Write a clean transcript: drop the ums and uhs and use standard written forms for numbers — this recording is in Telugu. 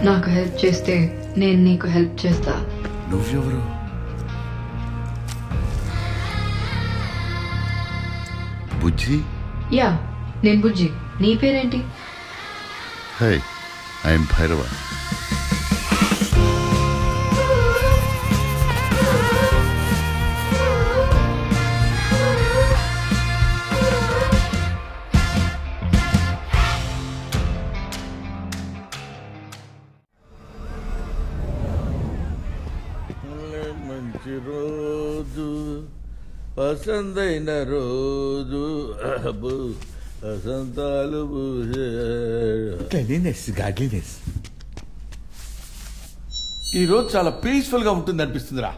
నాకు హెల్ప్ చేస్తే నేను నీకు హెల్ప్ చేస్తా. నువ్వెవరు? బుజ్జి? యా, నేను బుజ్జి. నీ పేరేంటి? High, I'm Bhairava. మంచి రోజు, పసందైన రోజు, వసంతాలు గాడ్లీనెస్. ఈ రోజు చాలా పీస్ఫుల్ గా ఉంటుంది అనిపిస్తుందిరా.